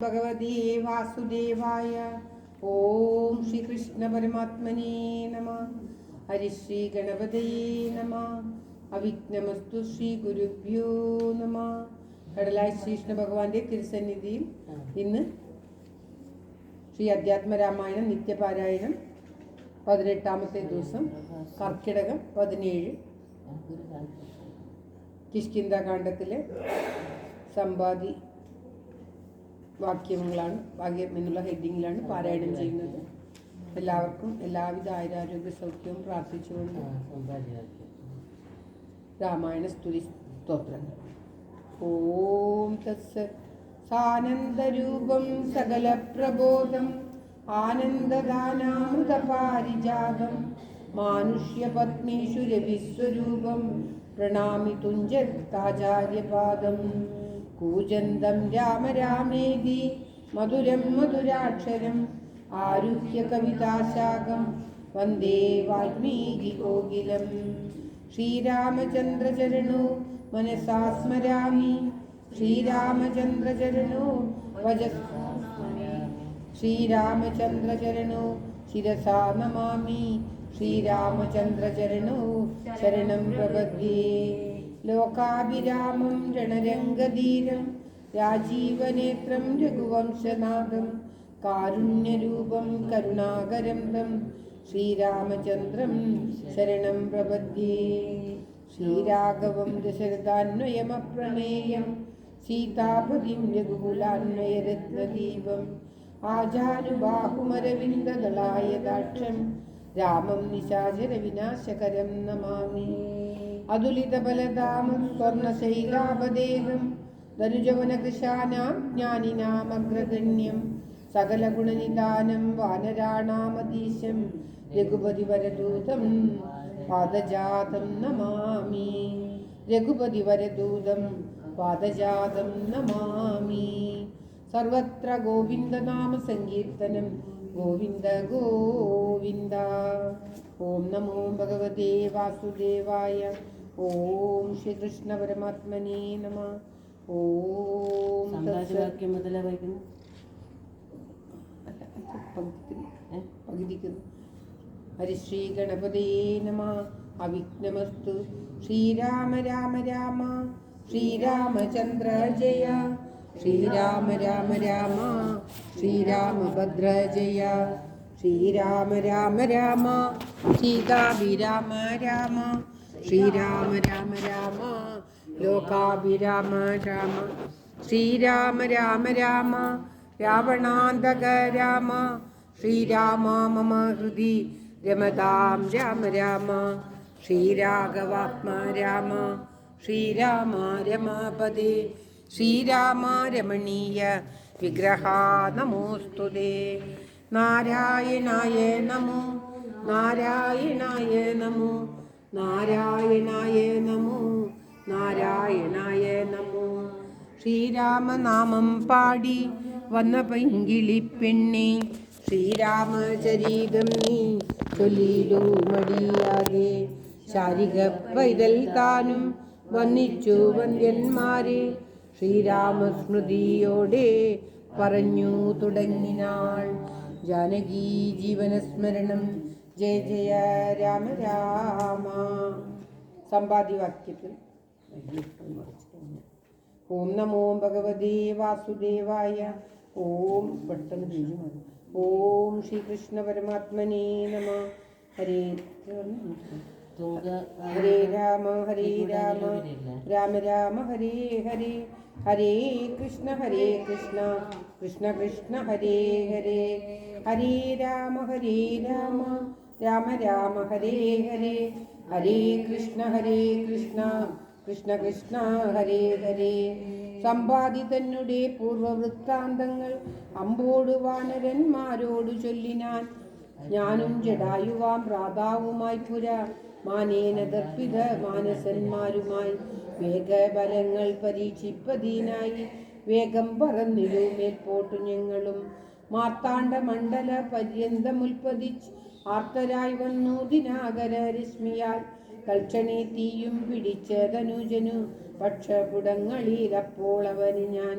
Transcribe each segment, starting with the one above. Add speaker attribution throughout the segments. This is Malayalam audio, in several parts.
Speaker 1: ഭഗവതേ വാസുദേവായ. ഓം ശ്രീകൃഷ്ണ പരമാത്മനേ നമ. ഹരിശ്രീ ഗണപതയേ നമ. അവിഘ്നമസ്തു ശ്രീ ഗുരുഭ്യോ നമ. കടലായി ശ്രീകൃഷ്ണ ഭഗവാന്റെ തിരുസന്നിധിയിൽ ഇന്ന് ശ്രീ അധ്യാത്മരാമായണം നിത്യപാരായണം 18ാമത്തെ ദിവസം, കർക്കിടകം 17. കിഷ്കിന്ധാകാണ്ഡത്തിലെ സമ്പാദി വാക്യങ്ങളാണ്, വാക്യം എന്നുള്ള ഹെഡിങ്ങിലാണ് പാരായണം ചെയ്യുന്നത്. എല്ലാവർക്കും എല്ലാവിധ ആയുരാരോഗ്യ സൗഖ്യവും പ്രാർത്ഥിച്ചുകൊണ്ട് രാമായണ സ്തുതി സ്തോത്രങ്ങൾ. ഓം തത്സത്. സാനന്ദരൂപം സകല പ്രബോധം ആനന്ദദാനാമൃതപാരിജാതം മാനുഷ്യപത്നീഷു രവിസ്വരൂപം പ്രണാമി തുഞ്ചത്താചാര്യപാദം. കൂജന്തം രാമ രാമേതി മധുരം മധുരാക്ഷരം ആരുഹ്യ കവിതാശാഖം വന്ദേ വാൽമീകി കോകിലം. ശ്രീരാമചന്ദ്രചരണോ മനസാ സ്മരാമി ശ്രീരാമചന്ദ്രചരണോ ശ്രീരാമചന്ദ്രചരണോ ശിരസാ നമാമി ശ്രീരാമചന്ദ്രചരണോ ശരണം പ്രപദ്യേ. ലോകാഭിരാമം രണരംഗധീരം രാജീവനേത്രം രഘുവംശനാഥം കാരുണ്യരൂപം കരുണാകരം തം ശ്രീരാമചന്ദ്രം ശരണം പ്രപദ്യേ. ശ്രീരാഘവം ദശരഥാന്വയമപ്രമേയം സീതാപതിം രഘുകുലാന്വയരത്നദീപം ആജാനുബാഹുമരവിന്ദദളായദാക്ഷം രാമം നിശാചരവിനാശകരം നമാമി. അതുലിതബലധാമം സ്വർണശൈലാപദേഹം ധനുജവനകൃശാനാം ജ്ഞാനിനാമഗ്രഗണ്യം സകലഗുണനിദാനം വാനരാണാമധീശം രഘുപതിവരദൂതം പാദജാതം നമാമി. രഘുപതിവരദൂതം പാദജാതം നമാമി. സർവത്ര ഗോവിന്ദനാമ സങ്കീർത്തനം ഗോവിന്ദ ഗോവിന്ദ. ഓം നമോ ഭഗവതേ വാസുദേവായ. ഓം ശ്രീകൃഷ്ണ പരമാത്മനേ നമ. ഓം പകുതിക്കുന്നു. ഹരിശ്രീ ഗണപതേ നമ. അവിഘ്നമസ്തു. ശ്രീരാമ രാമ രാമ ശ്രീരാമചന്ദ്ര ജയ. ശ്രീരാമ രാമ രാമ ശ്രീരാമഭദ്ര ജയ. ശ്രീരാമ രാമ രാമ സീതാഭിരാമ രാമ. ശ്രീരാമ രാമ രാമ ലോകാഭിരാമ രാമ. ശ്രീരാമ രാമ രാമ രാവണാന്തക രാമ. ശ്രീരാമ മമ ഹൃദി രമതാം രാമ രാമ. ശ്രീരാഘവാത്മ രാമ. ശ്രീരാമ രമാപദേ. ശ്രീരാമ രമണീയ വിഗ്രഹ നമോസ്തുതേ. നാരായണായ നമോ നാരായണായ നമോ നാരായണായ നമോ നാരായണായ നമോ. ശ്രീരാമനാമം പാടി വന്ന പൈങ്കിളിപ്പെണ്ണെ ശ്രീരാമചരിതം നീ ചൊല്ലിലൂ മടിയാകെ. ശാരിക പൈതൽ താനും വന്നിച്ചു വന്ദ്യന്മാരെ ശ്രീരാമസ്മൃതിയോടെ പറഞ്ഞു തുടങ്ങിനാൾ. ജാനകി ജീവനസ്മരണം ജയ ജയ രാമ രാമ. സമ്പാദ്യവാക്യത്തിൽ ഓം നമോ ഭഗവതേ വാസുദേവായ. ഓം പെട്ടെന്ന് ഓം ശ്രീകൃഷ്ണ പരമാത്മനേ നമ. ഹരേ ഹരേ രാമ രാമ രാമ ഹരേ ഹരേ. ഹരേ കൃഷ്ണ കൃഷ്ണ കൃഷ്ണ ഹരേ ഹരേ. ഹരേ രാമ രാമ രാമ ഹരേ ഹരേ. ഹരേ കൃഷ്ണ കൃഷ്ണ കൃഷ്ണ ഹരേ ഹരേ. സമ്പാദി തന്നുടെ പൂർവവൃത്താന്തങ്ങൾ അമ്പോട് വാനരന്മാരോട് ചൊല്ലിനാൻ. ഞാനും ജടായുവാം പ്രാതാവുമായി പുര മാനേന ദർപ്പിത മാനസന്മാരുമായി വേഗബലങ്ങൾ പരീക്ഷിപ്പതിനായി വേഗം പറന്നിലു മേൽപോട്ടു ഞങ്ങളും. മാർത്താണ്ഡ മണ്ഡല പര്യന്തമുൽപ്പതിച്ച് ആർത്തരായി വന്നു ദിനാകര രശ്മിയാൽ തൽക്ഷണേ തീയും പിടിച്ച ധനുജനു പക്ഷപുടങ്ങളിലപ്പോൾ അവന് ഞാൻ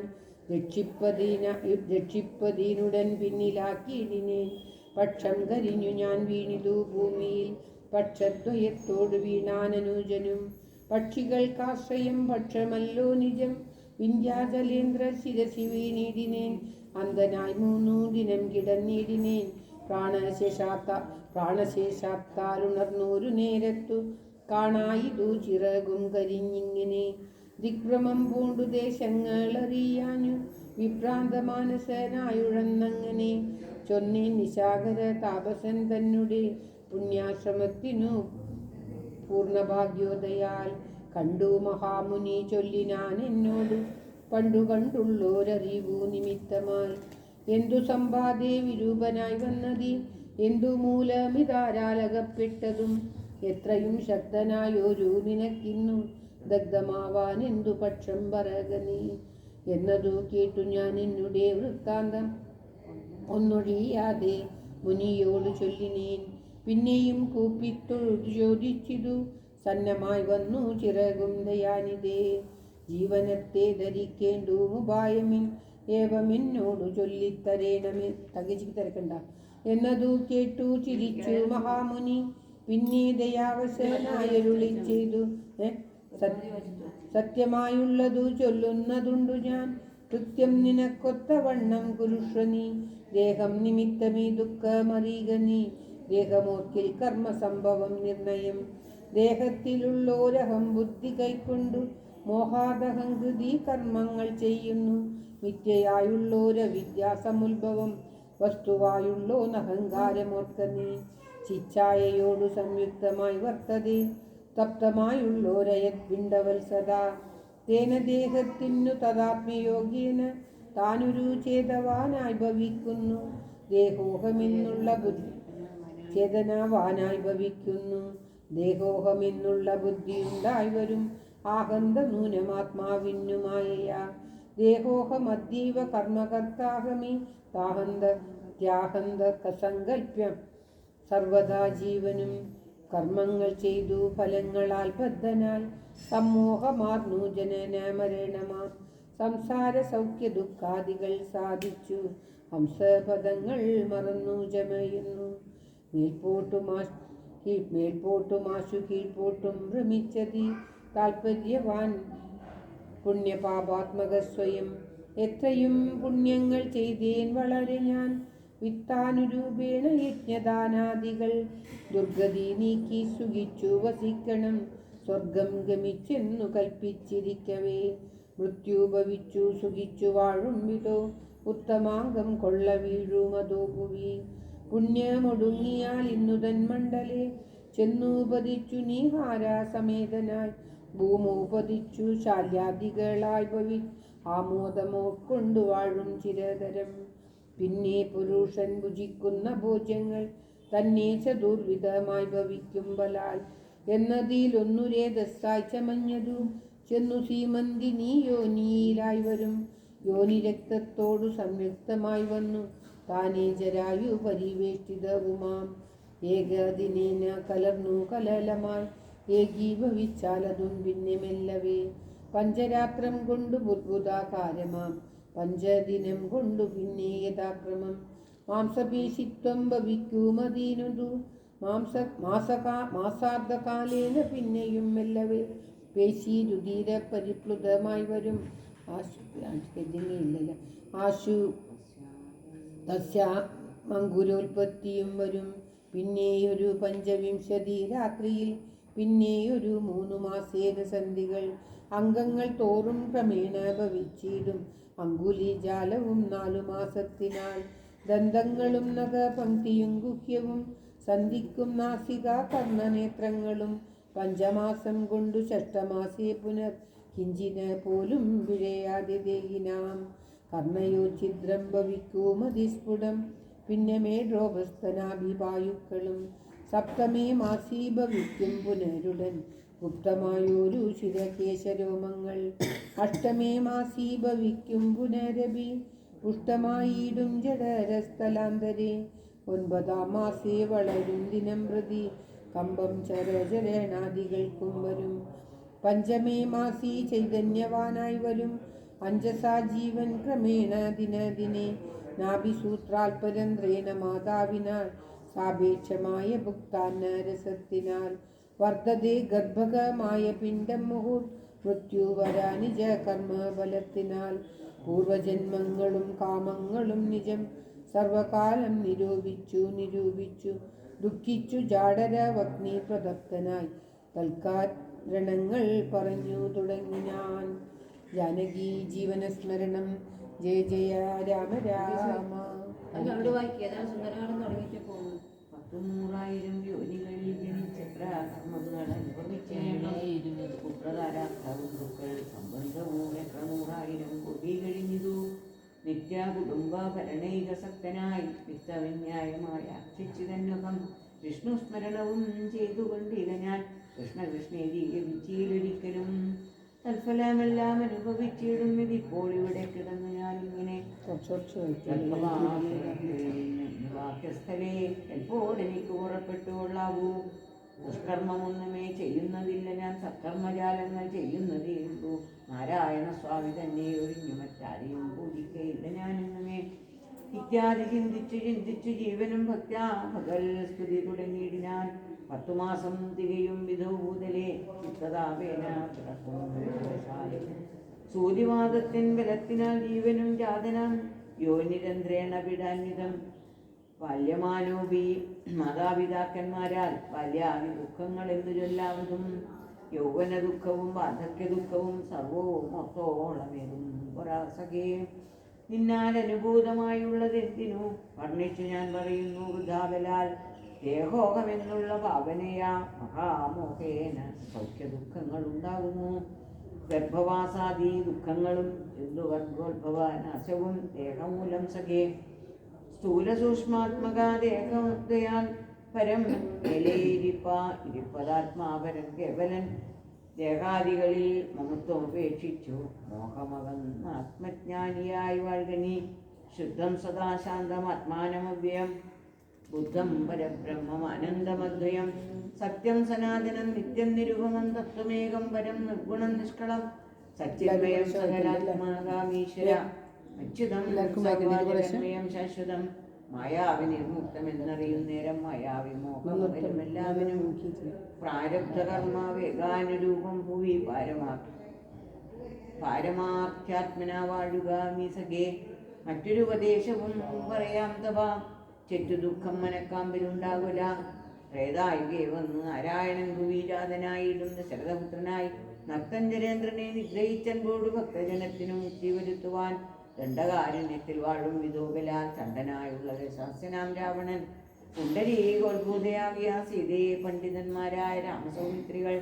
Speaker 1: രക്ഷിപ്പതീനുടൻ പിന്നിലാക്കിയിടിനേൻ. പക്ഷം കരിഞ്ഞു ഞാൻ വീണിതു ഭൂമിയിൽ, പക്ഷദ്വയത്തോട് വീണാനനുജനും. പക്ഷികൾക്കാശ്രയം പക്ഷമല്ലോ നിജം, വിന്ധ്യാചലേന്ദ്ര ശിരസി വീണിടിനേൻ. അന്ധനായി 3 ദിനം കിടന്നിടിനേൻ, പ്രാണശേഷാത്താലുണർന്നൊരു നേരത്തു കാണായിതു ചിറകും കരിഞ്ഞിങ്ങനെ. ദിഗ്ഭ്രമം പൂണ്ടു ദേശങ്ങളറിയാഞ്ഞു വിഭ്രാന്തമാനസനായുഴന്നങ്ങനെ. ചൊന്നേൻ നിശാകര താപസൻ തന്നെ പുണ്യാശ്രമത്തിനു പൂർണ്ണഭാഗ്യോദയാൽ. കണ്ടു മഹാമുനി ചൊല്ലിനാൻ എന്നോടു പണ്ടു കണ്ടുള്ളോരറിവു നിമിത്തമായി. എന്തു സമ്പാദേ വിരൂപനായി വന്നതി, എന്തു മൂലമിതാരാലകപ്പെട്ടതും. എത്രയും ശക്തനായൊരു നിനക്കിന്നു ദഗ്ധമാവാൻ എന്തു പക്ഷം പറക നീ. എന്നതു കേട്ടു ഞാൻ എന്നുടെ വൃത്താന്തം ഒന്നൊഴിയാതെ മുനിയോട് ചൊല്ലിനേൻ. പിന്നെയും കൂപ്പിത്തൊഴുതു ചോദിച്ചിതു, സന്നമായി വന്നു ചിറകും ദയാനിതേ. ജീവനത്തെ ധരിക്കേണ്ടുമുപായമിൻ ഏവമെന്നോടു ചൊല്ലിത്തരേണമേ. തകച്ചിക്ക് തിരക്കണ്ട. എന്നതു കേട്ടു ചിരിച്ചു മഹാമുനി, പിന്നെ ദയാവശനായരുളി ചെയ്തു. സത്യമായുള്ളതു ചൊല്ലുന്നതുണ്ടു ഞാൻ, കൃത്യം നിനക്കൊത്തവണ്ണം കുരുഷ്വനീ. ദേഹം നിമിത്തമീ ദുഃഖമറിയുക നീ, ദേഹമോർക്കിൽ കർമ്മസംഭവം നിർണയം. ദേഹത്തിലുള്ളോരഹം ബുദ്ധി കൈക്കൊണ്ടു മോഹാദഹംകൃതി കർമ്മങ്ങൾ ചെയ്യുന്നു. മിഥ്യയായുള്ളോരവിദ്യാസമുത്ഭവം വസ്തുവായുള്ളോനഹങ്കാരമോർക്ക നീ. ചിച്ഛായയോടു സംയുക്തമായി വർത്തതേ തപ്തമായുള്ളോരയത് പിണ്ടവത്സദാ. തേന ദേഹത്തിനു തദാത്മയോഗ്യേന താനൊരു ചേതവാനായി ഭവിക്കുന്നു. ദേഹോഹമെന്നുള്ള ചേതനാവാനായി ഭവിക്കുന്നു. ദേഹോഹമെന്നുള്ള ബുദ്ധിയുണ്ടായി വരും ആഹന്ത നൂനമാത്മാവിനുമായയാ. ദേഹോഹമദ്യൈവ കർമ്മകർത്താഹമി ത്യാഹന്ത കസങ്കല്പ്യം. സർവദാ ജീവനും കർമ്മങ്ങൾ ചെയ്തു ഫലങ്ങളാൽ ബദ്ധനായി സമ്മോഹമാർന്നു ജനന മരണമാം സംസാര സൗഖ്യ ദുഃഖാദികൾ സാധിച്ചു ഹംസപദങ്ങൾ മറന്നു ചമയുന്നു. മേൽപോട്ടുമാശു കീഴ്പോട്ടും ഭ്രമിച്ചതി താൽപര്യവാൻ പുണ്യപാപാത്മക സ്വയം. എത്രയും പുണ്യങ്ങൾ ചെയ്തേൻ വളരെ ഞാൻ, വിത്താനുരൂപേണ യജ്ഞദാനാദികൾ. ദുർഗതി നീക്കി സുഖിച്ചു വസിക്കണം, സ്വർഗം ഗമിച്ചെന്നു കൽപ്പിച്ചിരിക്കവേ. മൃത്യുഭവിച്ചു സുഖിച്ചു വാഴും വിധോ, ഉത്തമാംഗം കൊള്ള വീഴുമതോ ഭുവി. പുണ്യമൊടുങ്ങിയാൽ ഇന്നുതൻ മണ്ഡലേ ചെന്നുപതിച്ചു നീഹാരാസമേതനായി. ഭൂമോപതിച്ചു ശാല്യാദികളായി ഭവി ആമോദമോക്കൊണ്ടു വാഴും ചിരതരം. പിന്നെ പുരുഷൻ ഭുജിക്കുന്ന ഭോജ്യങ്ങൾ തന്നെ ചതുർവിധമായി ഭവിക്കും ബലാൽ. എന്നതിലൊന്നുരേതസ്സായി ചമഞ്ഞതു ചെന്നു സീമന്തിനി യോനിയിലായി വരും. യോനി രക്തത്തോടു സംയുക്തമായി വന്നു താനേ ജരായു പരിവേഷ്ടിതവുമാം. ഏകദിനേന കലർന്നു കലലമായി ഏകീഭവിച്ചാലതും പിന്നെ മെല്ലവേ. പഞ്ചരാത്രം കൊണ്ടു ബുദ്ബുദാകാരമാം പഞ്ചദിനം കൊണ്ടു പിന്നെ യഥാക്രമം. മാംസപേശിത്വം ഭവിക്കുമതീനുതു മാസാർദ്ധകാലേന പിന്നെയും മെല്ലവേ. പേശി രുധിര പരിപ്ലുതമായി വരും ആശു തസ്യാമങ്കുരോൽപത്തിയും വരും. പിന്നെയൊരു 5 രാത്രിയിൽ പിന്നെയൊരു 3 മാസേന സന്ധികൾ. അംഗങ്ങൾ തോറും ക്രമേണ ഭവിച്ചിടും അങ്കുലിജാലവും 4 മാസത്തിനാൽ. ദന്തങ്ങളും നഖപംക്തിയും ഗുഹ്യവും സന്ധിക്കും നാസിക കർണനേത്രങ്ങളും. 5 മാസം കൊണ്ടു 6 മാസേ പുനർ കിഞ്ചിന പോലും പിഴയാതെ ദേഹിനാം. കർണയോ ഛിദ്രം ഭവിക്കുമതിസ്ഫുടം പിന്നെ മേഢ്രോപസ്ഥനാഭിപായുക്കളും. 7 മാസീ ഭവിക്കും പുനരുടൻ ഗുപ്തമായൊരു ശിരകേശരോമങ്ങൾ. 8 മാസീ ഭവിക്കും പുനരഭി പുഷ്ടമായിടും ജഠരസ്ഥലാന്തരെ. 9 മാസേ വളരും ദിനം പ്രതി കമ്പം ചരചരണാദികൾക്കും വരും. 5 മാസീ ചൈതന്യവാനായി വരും അഞ്ജസാ ജീവൻ ക്രമേണ ദിനദിനെ നാഭിസൂത്രാൽപരന്ത്രേണ മാതാവിനാൽ സാപേക്ഷമായ ഭുക്താന്ന രസത്തിനാൽ വർദ്ധതേ ഗർഭകമായ പിണ്ഡം മുഹൂർ മൃത്യുവരാനിജ കർമ്മഫലത്തിനാൽ പൂർവജന്മങ്ങളും കാമങ്ങളും നിജം സർവകാലം നിരൂപിച്ചു ദുഃഖിച്ചു ജാഡരവഗ്നി പ്രദപ്തനായി തൽക്കാരണങ്ങൾ പറഞ്ഞു തുടങ്ങിനാൻ. ജാനകി ജീവനസ്മരണം ജയ ജയ രാമ രാമ.
Speaker 2: പത്തുനൂറായിരം യോനികളിൽ ജനിച്ചത്ര കർമ്മങ്ങൾ അനുഭവിച്ചേരുന്നത് പുത്രധാരാക്കൾ സംബന്ധവും എത്ര നൂറായിരം കോടി കഴിഞ്ഞതു. നിത്യ കുടുംബ ഭരണൈകസക്തനായി വിത്തവിന്യായമായ അർച്ചിച്ചിതന്നുകം വിഷ്ണു സ്മരണവും ചെയ്തുകൊണ്ടില്ല ഞാൻ കൃഷ്ണകൃഷ്ണേരി വിച്ചിയിലൊരിക്കലും തൽഫലമെല്ലാം അനുഭവിച്ചിടും. ഇതിപ്പോൾ ഇവിടെ കിടന്നു ഞാൻ ഇങ്ങനെ വാക്യസ്ഥലേ എപ്പോൾ എനിക്ക് പുറപ്പെട്ടുകൊള്ളാവൂ. ദുഷ്കർമ്മമൊന്നുമേ ചെയ്യുന്നതില്ല ഞാൻ, സത്കർമ്മജാലങ്ങൾ ചെയ്യുന്നതേ ഉള്ളൂ. നാരായണ സ്വാമി തന്നെ ഒഴിഞ്ഞു മറ്റാരെയും പൂജിക്കയില്ല ഞാനെന്നുമേ ഇത്യാദി ചിന്തിച്ചു ജീവനും ഭക്ത്യാ ഭഗൽ സ്തുതി തുടങ്ങിയിടിനാൻ. 10 മാസം തികയും വിധൂതലേ ചിത്തതാപേന സൂര്യവാദത്തിൻ ബലത്തിനാൽ ജീവനും ജാതനാം യോനിരന്ത്രേണ പിടാന്വിതം ബാല്യമാനോപി മാതാപിതാക്കന്മാരാൽ ബാല്യാദി ദുഃഖങ്ങൾ എന്നു ചൊല്ലാവതും യൗവന ദുഃഖവും വാർദ്ധക്യ ദുഃഖവും സർവവും മൊത്തോളമേതും പരാസകേ നിന്നാൽ അനുഭൂതമായുള്ളതെന്തിനു വർണ്ണിച്ചു ഞാൻ പറയുന്നു. വൃഥാബലാൽ ദേഹോഹമെന്നുള്ള ഭാവനയാ മഹാമോഹേന സൗഖ്യ ദുഃഖങ്ങൾ ഉണ്ടാകുന്നു. ഗർഭവാസാദി ദുഃഖങ്ങളും എന്തു ഗർഭോത്ഭവനാശവും ദേഹമൂലം സഖേ സ്ഥൂലസൂക്ഷ്മാത്മക ദേഹമുക്തയാൽ പരം ഇരിപ്പതാത്മാപരൻ കേവലൻ ദേഹാദികളിൽ മമത്വം ഉപേക്ഷിച്ചു മോഹമകന്ന ആത്മജ്ഞാനിയായി വാഴ്കനി ശുദ്ധം സദാ ശാന്തം ആത്മാനമവ്യയം ബുദ്ധം പരബ്രഹ്മം ആനന്ദമദ്വയം സത്യം സനാതനം നിത്യം നിരുപമം തത്വമേകം പരം നിർഗുണം നിഷ്കളം സച്ചിന്മയം സകലാത്മാകാമീശ്വര അച്യുതം സർവ്വജഗന്മയം ശാശ്വതം മായാവി നിർമുക്തമെന്നറിയും നേരം മായാവിമോഹം എല്ലാവരും പ്രാരബ്ധകർമ്മ വേഗാനുരൂപം ഭൂവി പാരമാർത്ഥ്യാത്മന വാഴുക മീസകേ. മറ്റൊരു ഉപദേശവും പറയാം തവ ചെറ്റു ദുഃഖം മനക്കാമ്പിലുണ്ടാകുല. പ്രേതായുകെ വന്ന് നാരായണൻ ഭൂവിജാതനായിടും ദശരഥപുത്രനായി നക്തഞ്ചരേന്ദ്രനെ നിഗ്രഹിച്ചൻപോട് ഭക്തജനത്തിനു മുക്തി വരുത്തുവാൻ ദണ്ഡകാരണ്യത്തിൽ വാഴും വിധോബലാൽ ചണ്ടനായുള്ള രസാസ്യനാം രാവണൻ പുണ്ടരീകോത്ഭൂതയാകിയ സീതയെ പണ്ഡിതന്മാരായ രാമസൗമിത്രികൾ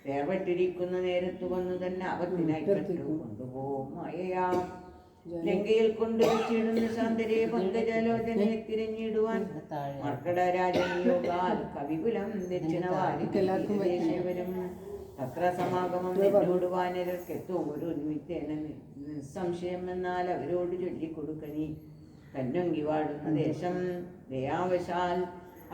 Speaker 2: വേർപെട്ടിരിക്കുന്ന നേരത്തു വന്നു തന്നെ അപത്തിനായി കൊണ്ടുപോകും മായയാ. ലങ്കയിൽ കൊണ്ടുവച്ചിടുന്ന ശാന്തരെ പങ്കജലോചനയെ തിരഞ്ഞിടുവാൻ മർക്കടരാജനിയോഗാൽ കവികുലം ദക്ഷിണവാരിവരും തത്ര സമാഗമം എന്നോട് വാനരർക്കെത്തും ഒരു നിമിത്തേന നിസ്സംശയം എന്നാൽ അവരോട് ചൊല്ലിക്കൊടുക്കണി തന്നൊങ്കി വാഴുന്ന ദേശം ദയാവശാൽ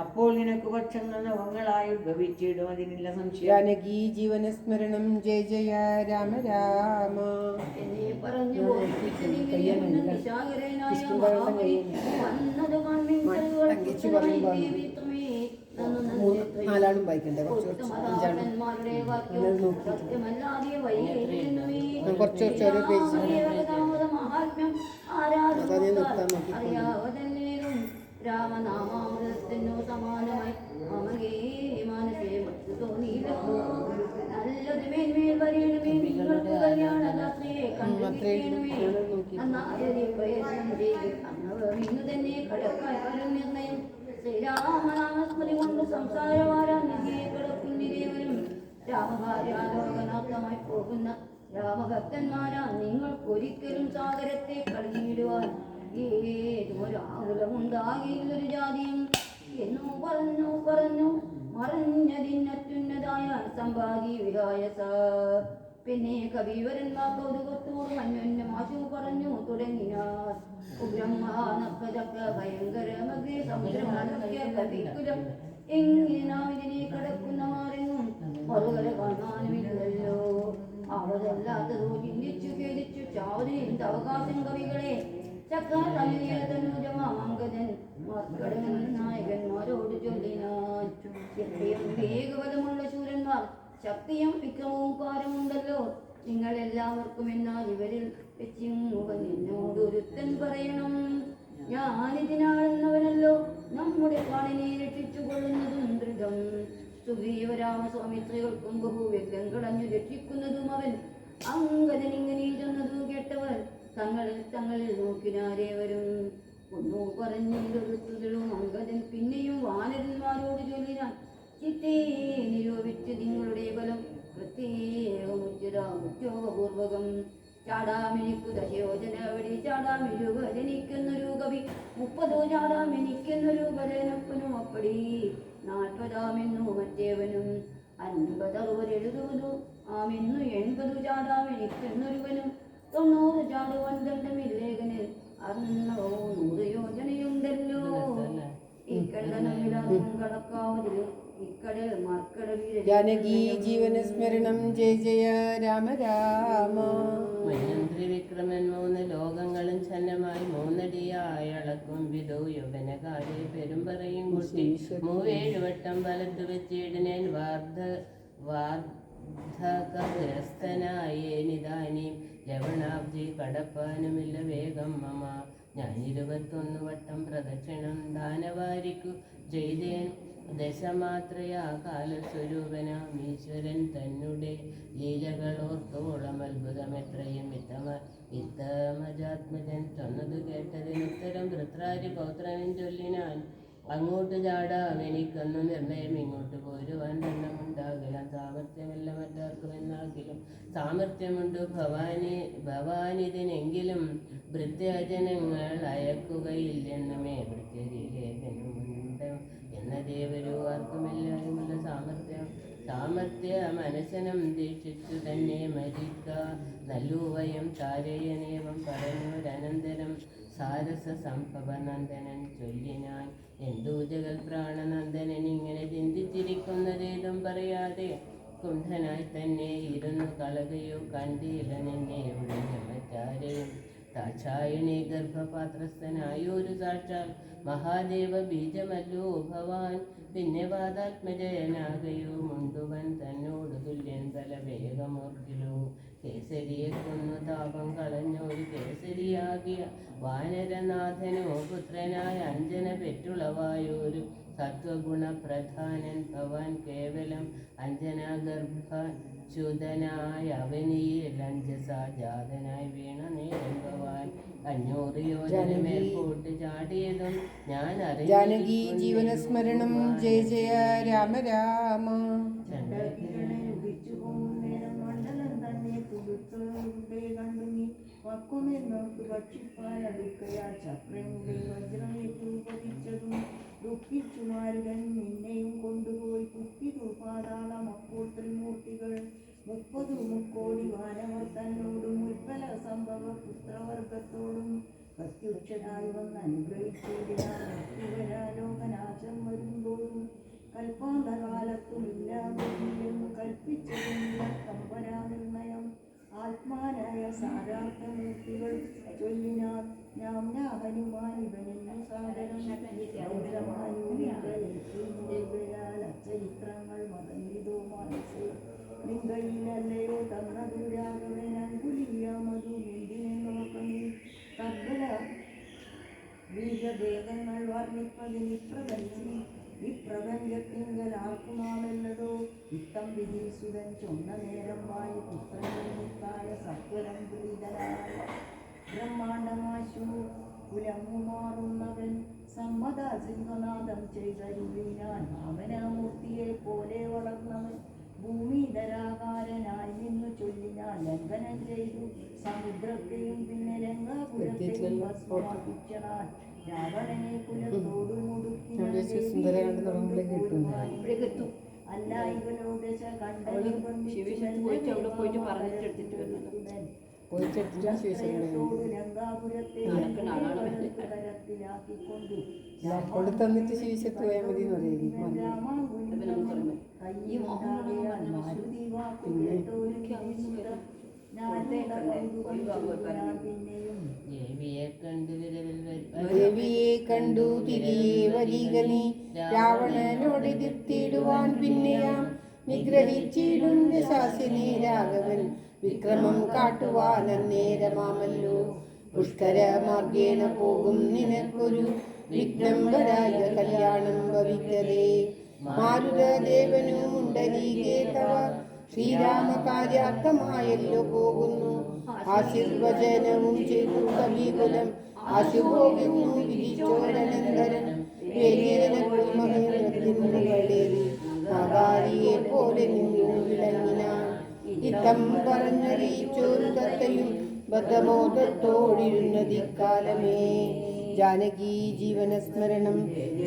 Speaker 2: അപ്പോൾ നിനക്ക് പക്ഷങ്ങൾ നവങ്ങളായി ഉദ്ഭവിച്ചിടും അതിനുള്ള സംശയം.
Speaker 1: ജാനകി ജീവനസ്മരണം ജയ ജയ രാമ രാമ. നാലാളും വായിക്കണ്ടേ? കുറച്ച് ഓരോ പേജ് അതെ നിർത്താൻ നോക്കി.
Speaker 3: രാമനാമാമൃതത്തിനു സമാനമായി മമകേ മനസ്സേ മറ്റു തോന്നിയില്ലപ്പോ നല്ലൊരു മേന്മേൽ വരേണമേ നിങ്ങൾക്ക് കല്യാണരാത്രിയെ കണ്ടുപിടിക്കണമേ അന്നായതി പ്രയത്നം ചെയ്ത് അന്നവീന്നു തന്നെ കടക്കാരും നിർണയം ശ്രീരാമനാമസ്മൃതി കൊണ്ട് സംസാരവാരാന്യെ കിടക്കുന്നിരേവരും രാമഭാര്യാലോകനാർത്ഥമായി പോകുന്ന രാമഭക്തന്മാരാ നിങ്ങൾക്കൊരിക്കലും സാഗരത്തെ കളഞ്ഞിടുവാൻ ഏതൊരാകുലമുണ്ടാകില്ലൊരു ജാതിയും എന്നു പറഞ്ഞു മറഞ്ഞതിനത്യുന്നതായ സമ്പാദി വിഹായസ. പിന്നെ കവിവരന്മാർ കൗതുകത്തോട് അന്യോന്യമാശു പറഞ്ഞു തുടങ്ങിനാർ. ഉഗ്രഹനപ്പതക്ക ഭയങ്കരമഗ്രേ സമുദ്രമടക്ക കവികുലം എങ്ങനെ നാം ഇതിനെ കടക്കുന്നമാരെന്നും മറുകര കാണാനുമില്ലല്ലോ. അവതല്ലാത്തതോ ചിന്തിച്ചു ഖേദിച്ചു ചാവതയും അവകാശം കവികളെ ചക്രതനുജമാങ്കജൻ മർക്കടൻ നായകന്മാരോട് ചൊല്ലിനാൻ. എത്രയും വേഗവതമുള്ള ശൂരന്മാർ ശക്തിയും വിക്രമവും പാരമുണ്ടല്ലോ നിങ്ങളെല്ലാവർക്കും. എന്നാൽ ഇവരിൽ വെച്ചിങ്ങുക നിന്നോടൊരുത്തൻ പറയണം. ഞാനിതിനാളെന്നവനല്ലോ നമ്മുടെ പ്രാണനെ രക്ഷിച്ചു കൊള്ളുന്നതും ദൃഢം. സുഗ്രീവരാമസ്വാമിത്രികൾക്കും ബഹുവ്യഗ്രം കളഞ്ഞു രക്ഷിക്കുന്നതും അവൻ. അങ്കദൻ ഇങ്ങനെ ചെന്നതു കേട്ടവർ തങ്ങളിൽ നോക്കിനാരേവരും ഒന്നു പറഞ്ഞിതൊരുത്തുകളും. അങ്കദൻ പിന്നെയും വാനരന്മാരോട് ചൊല്ലിനാൻ. ചിത്തേ നിരൂപിച്ച് നിങ്ങളുടെ ബലം പ്രത്യേകമുദ്യോഗപൂർവകം. ചാടാമെനിക്കു ദശയോജന വഴി ചാടാമിരുക ജനിക്കുന്നൊരു കവി 30 ചാടാമെനിക്കുന്നൊരു ഭജനപ്പനും അപ്പടി 40 മറ്റേവനും 50 60 ആമെന്നു 80 ചാടാമെനിക്കുന്നൊരുവനും 90 ചാടുവാൻ ദണ്ഡമില്ലേഖന് 100 യോജനയുണ്ടല്ലോ. ഇക്കണ്ടനമിലാകും കടക്കാവതിലും ഇക്കടൽ മർക്കടലിൽ
Speaker 1: ജാനകി ജീവന സ്മരണം ജയ ജയ രാമ രാമ.
Speaker 4: ത്രിവിക്രമൻ 3 ലോകങ്ങളും ഛന്നമായി 3 അടിയായി അളക്കും വിധോ യൗവനകാരെ പെരുമ്പറയും കുട്ടി 7 വട്ടം വലത്തു വെച്ചിടനേൻ വാർദ്ധകഗ്രസ്തനായേനിതാനീം ലവണാബ്ജി കടപ്പാനുമില്ല വേഗം മമ. ഞാൻ 21 വട്ടം പ്രദക്ഷിണം ദാനവാരിക്കു ചെയ്തേൻ. ദശമാത്രയാ കാലസ്വരൂപനാം ഈശ്വരൻ തന്നെ ലീലകളോർത്തോളം അത്ഭുതമെത്രയും ഇത്തമജാത്മജൻ ചൊന്നതു കേട്ടതിനുത്തരം വൃത്രാരി പൗത്രനും ചൊല്ലിനാൻ. അങ്ങോട്ട് ചാടാം എനിക്കൊന്നു നിർണയം ഇങ്ങോട്ട് പോരുവാൻ എണ്ണമുണ്ടാകലാം. സാമർഥ്യമല്ല മറ്റാർക്കും എന്നാകിലും സാമർഥ്യമുണ്ട് ഭവാനിതിനെങ്കിലും ഭൃത്യജനങ്ങൾ അയക്കുകയില്ലെന്നുമേ. ഭൃത്യരിലേഖനുമുണ്ട് എന്ന ദേവരു ആർക്കുമെല്ലാരുമുള്ള സാമർഥ്യ മനസനം ദീക്ഷിച്ചു തന്നെ മരിക്ക നല്ലുവയം താരയനേവം പറഞ്ഞൊരനന്തരം സാരസ സംഭവനന്ദനൻ ചൊല്ലിനാൻ. എന്തു ജഗൽ പ്രാണനന്ദനൻ ഇങ്ങനെ ചിന്തിച്ചിരിക്കുന്നതേതും പറയാതെ കുണ്ഠനായി തന്നെ ഇരുന്നു കളകയോ കണ്ടില്ല നിന്നെ ഒഴിഞ്ഞ മറ്റാരെയും. ദാക്ഷായണി ഗർഭപാത്രസ്ഥനായൊരു സാക്ഷാൽ മഹാദേവ ബീജമല്ലോ ഭവാൻ. പിന്നെ വാദാത്മജയനാകയോ മുണ്ടുവൻ തന്നോട് തുല്യൻ ബലവേഗമോർക്കിലോ. കേസരിയെ കൊന്നു താപം കളഞ്ഞൊരു കേസരിയാകിയ വാനരനാഥനോ പുത്രനായ അഞ്ജന പെറ്റുളവായൊരു സത്വഗുണപ്രധാനൻ ഭവാൻ. കേവലം അഞ്ജനാഗർഭച്യുതനായ അവനിയിൽ അഞ്ജസാജാതനായി വീണ നേരം ഭവാൻ. 500 യോജന മേൽപോട്ട് ചാടിയതും ഞാൻ
Speaker 1: ജാനകി ജീവന സ്മരണം ജയ ജയ രാമ രാമ.
Speaker 2: ദുഃഖിച്ചുമാരുടൻ നിന്നെയും കൊണ്ടുപോയി കുത്തിതു പാതാളം. അപ്പോൾ ത്രിമൂർത്തികൾ 30 മുക്കോടി വാനവർ തന്നോടും ഉൽപ്പല സംഭവ പുത്രവർഗത്തോടും പ്രത്യുക്ഷനായി വന്ന് അനുഗ്രഹിച്ചതിനാലോകനാശം വരുമ്പോഴും കൽപ്പാന്തകാലത്തുമില്ലാതെന്നു കൽപ്പിച്ചതിനുള്ള കമ്പനാനിർണയം ആത്മാനായ സാരാർത്ഥമൂർത്തികൾ ചൊല്ലിനാർ. ഞാൻ ഹനുമാൻ ഇവനെന്നു സാധനം ചരിത്രങ്ങൾ മതങ്ങിതോ മനസ്സേ നിങ്കയിലല്ലയോ തന്നതുരാഘവനങ്കുലിയാമതു എന്തിനെ നോക്കണേ. തദ്ബല ബീജഭേദങ്ങൾ വർണ്ണിപ്പതിനിപ്രപഞ്ചി ഇപ്രപഞ്ചത്തിങ്കൽ ആർക്കുമാവല്ലതോ. ഇത്തം വിധീസുതൻ ചൊന്ന നേരം വായി പുത്രനിർമ്മിത്തായ സത്വരം പ്രീതനായ ബ്രഹ്മാണ്ടമാശു കുലമുമാറുന്നവൻ സമ്മത സിംഹനാഥം ചെയ്തരുളിനാൻ. അവനമൂർത്തിയെ പോലെ വളർന്നവൻ ഭൂമിധരാകാരനായി നിന്നു ചൊല്ലിനാൻ. ലംഘനം ചെയ്തു സമുദ്രത്തെയും പിന്നെ ലങ്കാപുരത്തെയും ഭസ്മമാക്കിച്ചനാൻ. രാവണനെ കുലത്തോടു മുടുക്കിനാൻ. അല്ല ഇവനോട്
Speaker 1: കൊണ്ട് തന്നിട്ട് ശീശത്ത് പോയാൽ മതി എന്ന് പറയുന്നത്.
Speaker 2: പിന്നെയും
Speaker 4: ദേവിയെ കണ്ടു വിരവിൽ
Speaker 1: ദേവിയെ കണ്ടു തിരികെ വരിക നീ രാവണനോട് എതിർത്തിടുവാൻ പിന്നെയാം നിഗ്രഹിച്ചിടും ശാസിനി രാഘവൻ വിക്രമം കാട്ടുവാൻ അന്നേരമാമല്ലോ പുഷ്കര മാർഗേണ പോകും നിനക്കൊരു വിഘ്നം വരായ കല്യാണം ഭവിക്കതേ മാരുതദേവനും ഉണ്ടരീകേ തവ ശ്രീരാമകാര്യാർത്ഥമായല്ലോ പോകുന്നു ആശീർവചനവും ചെയ്തു കവികുലം ആശുപോകുന്നു വിധിച്ചോരനന്തരം മഹേന്ദ്രത്തിനുകളേറി മകാരിയെ പോലെ നിന്നു വിളങ്ങിനാൻ ഇത്തം പറഞ്ഞറിയിച്ചോരു തത്തയും ബദ്ധബോധത്തോടിരുന്നതിക്കാലമേ ജാനകി ജീവനസ്മരണം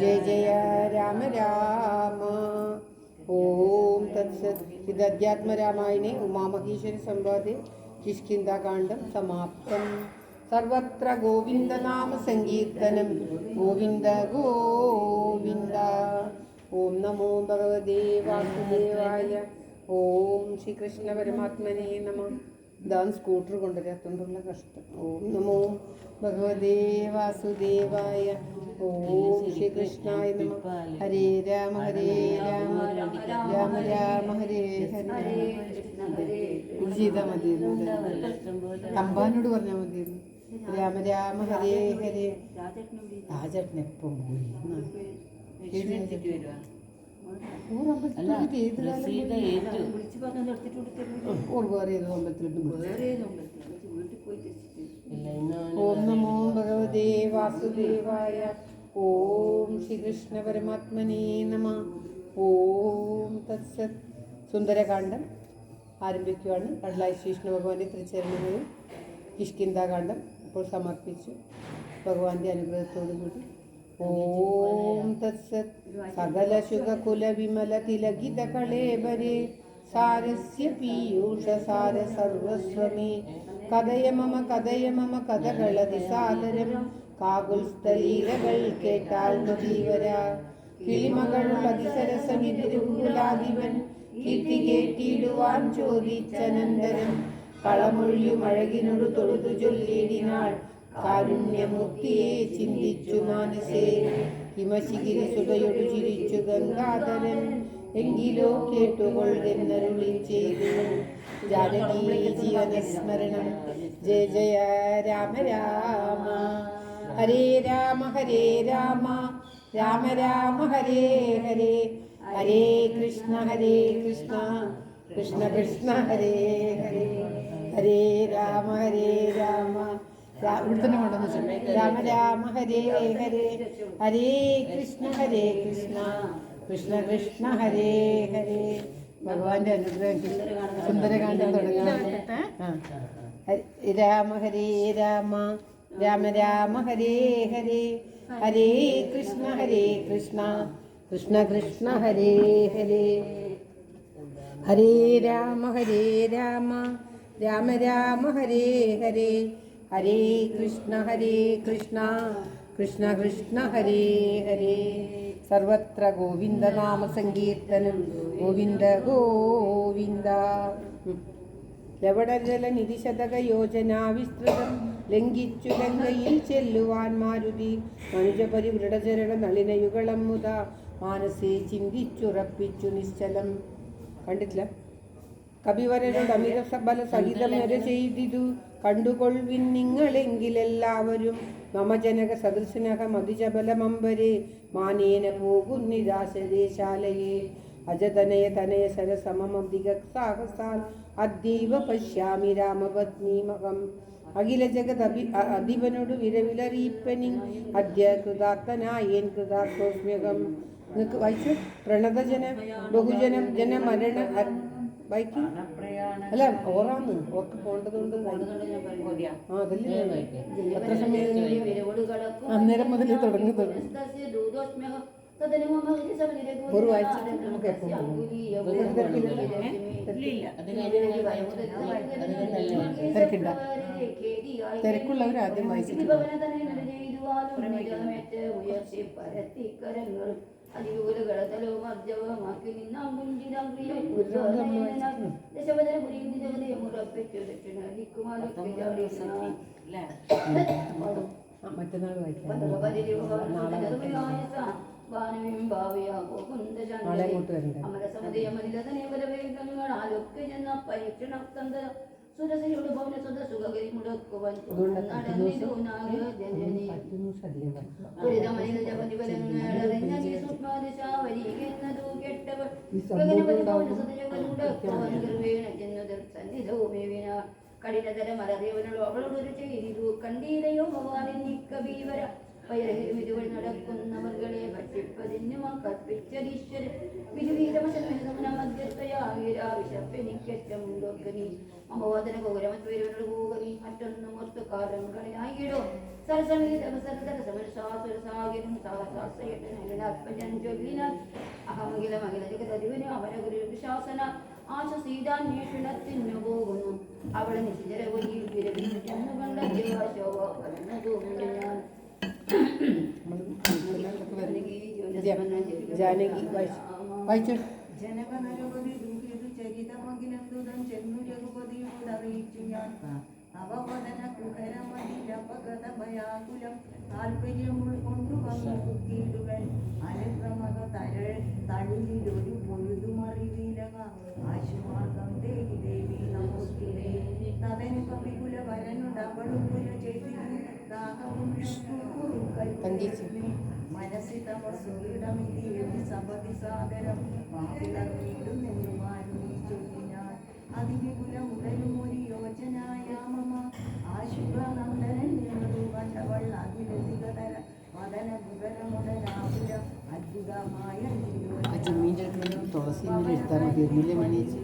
Speaker 1: ജയ ജയ രാമ രാമ. ഓം തത്സത്. ഇത് അധ്യാത്മരാമായണേ ഉമാമഹേശ്വര സംവാദേ കിഷ്കിന്ധാകാന്ഡം സമാപ്തം. സർവത്ര ഗോവിന്ദനാമ സങ്കീർത്തനം ഗോവിന്ദ ഗോവിന്ദ. ഓം നമോ ഭഗവതേ വാസുദേവായ. ഓം ശ്രീകൃഷ്ണ പരമാത്മനേ നമ. ഇതാണ് സ്കൂട്ടർ കൊണ്ടുവരാത്തോണ്ടുള്ള കഷ്ടം. ഓം നമോ ഭഗവതേ വാസുദേവായ. ഓം ശ്രീകൃഷ്ണായ നമ. ഹരേ രാമ ഹരേ രാമ രാമ രാമ ഹരേ ഹരേ. ഇത് ചെയ്താൽ മതിയായിരുന്നു. തമ്പാനോട് പറഞ്ഞാൽ മതിയായിരുന്നു. രാമ രാമ ഹരേ ഹരേ. രാജേട്ടൻ എപ്പം പോയി ഓം നമോ ഭഗവതേ വാസുദേവായ. ഓം ശ്രീകൃഷ്ണ പരമാത്മനേ നമ. ഓം തത്സത്. സുന്ദരകാന്ഡം ആരംഭിക്കുകയാണ്. കടലായി ശ്രീകൃഷ്ണ ഭഗവാന്റെ തിരുച്ചരണങ്ങളിൽ കിഷ്കിന്ധാകാന്ഡം ഇപ്പോൾ സമർപ്പിച്ചു ഭഗവാന്റെ അനുഗ്രഹത്തോടു കൂടി. ഓം തത്സത്. സകല ശുഖകുല വിമല തിലകിത കളേബരേ സാരസ്യ പീയൂഷ സാര സർവസ്വമേ കഥയ മമ കഥകളതി സാദരം കാകുൽസ്ഥലീലകൾ കേട്ടാൽ മതീവര കിളിമകളുള്ള അതിസരസമിതിരുകുലാധിപൻ കീർത്തി കേട്ടിടുവാൻ ചോദിച്ചനന്തരം കളമൊഴിയുമഴകിനോട് തൊഴുതു ചൊല്ലിടിനാൾ കാരുണ്യമുക്തിയെ ചിന്തിച്ചു മാനസേ ഹിമശിഖിരി സുതയൊടു ചിരിച്ചു ഗംഗാധരൻ എങ്കിലോ കേട്ടുകൊള്ളുന്നരുളി ചെയ്തു ജാനകി ജീവനസ്മരണം ജയ ജയ രാമ രാമ. ഹരേ രാമ രാമ രാമ ഹരേ ഹരേ. ഹരേ കൃഷ്ണ കൃഷ്ണ കൃഷ്ണ ഹരേ ഹരേ. ഹരേ രാമ രാമ ഇവിടുത്തന്നെ കൊണ്ടുവന്നു. രാമ രാമ ഹരേ ഹരേ. ഹരേ കൃഷ്ണ കൃഷ്ണ കൃഷ്ണ ഹരേ ഹരേ. ഭഗവാന്റെ അനുഗ്രഹം സുന്ദരകാന്ഡം തുടങ്ങാം. രാമ ഹരേ രാമ രാമ ഹരേ ഹരേ. ഹരേ കൃഷ്ണ കൃഷ്ണ കൃഷ്ണ ഹരേ ഹരേ. ഹരേ രാമ രാമ ഹരേ ഹരേ. ഹരേ കൃഷ്ണ കൃഷ്ണ കൃഷ്ണ ഹരേ ഹരേ. സർവത്ര ഗോവിന്ദനാമ സങ്കീർത്തനം ഗോവിന്ദ ഗോവിന്ദ. ലവടജലനിധിശതക യോജനാ വിസ്തൃതം ലംഘിച്ചു ലങ്കയിൽ ചെല്ലുവാൻ മാരുതി മനുജപരിവൃഢചരണ നളിനയുഗളം മുത മാനസേ ചിന്തിച്ചുറപ്പിച്ചു നിശ്ചലം. കണ്ടിട്ടില്ല? കവിവരനോട് അമിത ബല സഹിതം വര ചെയ്തിതു കണ്ടുകൊള്ളിൻ നിങ്ങളെങ്കിലെല്ലാവരും മമ ജനക സദൃശനക മതിജബലമമ്പരെ മാനേന പോകുന്നിദാശദേശാലയെ അജതനയ തനയ സരസമമധിക സാഹസാൽ അദ്യൈവ പശ്യാമി രാമപത്നീമകം. അഖില ജഗത് അധിപനോട് വിരവിലറിയിപ്പനി അദ്യ കൃതാർത്ഥനായേൻ കൃതാർത്ഥോസ്മ്യകം. നിങ്ങൾക്ക് വായിച്ചു പ്രണതജന ബഹുജനം ജനമരണ വായിക്കും. അല്ല ഓറാന്ന് ഓർക്ക് പോകേണ്ടതുകൊണ്ട് അതല്ലേ എത്ര സമയം അന്നേരം മുതൽ തുടങ്ങുന്നത്. ഒരു വായിച്ചിട്ട് നമുക്ക് എപ്പോൾ തിരക്കിണ്ട. തിരക്കുള്ളവർ ആദ്യം വായിച്ചിട്ട്
Speaker 3: അതികൂലകളതലോ മർജവമാക്കി നിന്നാം കുഞ്ചിതാഗ്രിയോ
Speaker 1: മറ്റന്നാൾ വായിക്കാം.
Speaker 3: നാളെ അങ്ങോട്ട് വരണ്ടേ? സുരസയോട് ഭവന സുധ സുഖകരി മുടക്കുവാൻ കഠിനതരം അറിയവനോ അവളോടൊരു ചെയ്തു കണ്ടീരയോ ഭവാനിക്കബീവര പൈരഹിരും ഇതുവഴി നടക്കുന്നവർകളെ ഭക്ഷിപ്പതിന് കൽപ്പിച്ചതീശ്വരൻ വിശപ്പെനിക്കറ്റമുണ്ടോക്കനി അമോദന ഗൗരമത്വരുടെ ഭൂകനി മറ്റൊന്നും ഒത്തു കാലങ്ങളിലായിടോ സരസമീതം സരസമരസാസുരസാഗിരും സഹസാസയട്ടനാത്മജൻ ചൊല്ലിനാൽ അഹമഖില മഹിള ജഗതരിവിന് അവനഗുരു ശാസന ആശസീതാന്വേഷണത്തിനു പോകുന്നു അവളെ നിശ്ചരവലിയിൽ വിരവിന്നു കണ്ട ദേവാശോഭ പറഞ്ഞതുകൊണ്ട് ഞാൻ
Speaker 1: ജാനകി വായിച്ചു.
Speaker 2: ജനകനരവധി ദൂഹിതു ചരിതമഖിലം ചെന്നു രഘുപതിയോടറിയിച്ചു ഞാൻ അവവദന കുഹരമതിരപഗത ഭയാകുലം താൽപര്യം ഉൾക്കൊണ്ടു വന്നു കുക്കിയിടുവൻ അലക്രമക തളിരിലൊരു പൊഴുതുമറിവിലക ആശുമാർഗം ദേവി ദേവി നമോസ്തുതേ തതനു കവികുല വരനുടവളുപുര ചെയ്തു ദാഹവും മനസ്സി തമസുടമിതി സപതി സാഗരം മാവിളർന്നിടും ചൊല്ലിനാൻ അതിവിപുലമുടലും ഒരു യോജനായാമമ ആശുഭനന്ദനൻ വശവൾ അഖിലധികതര വദന മുതലമുടലാപുര അത്ഭുതമായ
Speaker 1: ജമീൻ്റെ തുളസി എടുത്താൽ മതിയായിരുന്നില്ലേ മണിയേച്ചി?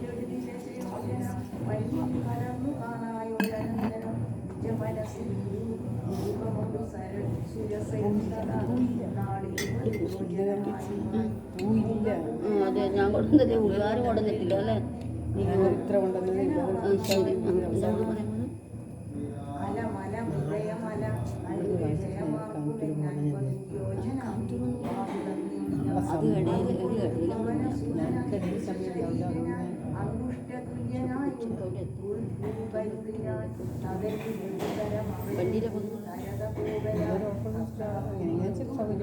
Speaker 2: കലർന്നു കാണായോടനന്തരം മനസ്സിൽ
Speaker 3: അതെ ഞാൻ കൊടുക്കുന്നത് ഉള്ളാരും കൊണ്ടുവന്നിട്ടില്ല അല്ലേ?
Speaker 1: ഇത്ര കൊണ്ടുവന്നത്
Speaker 3: ശരി വണ്ടിയിലെ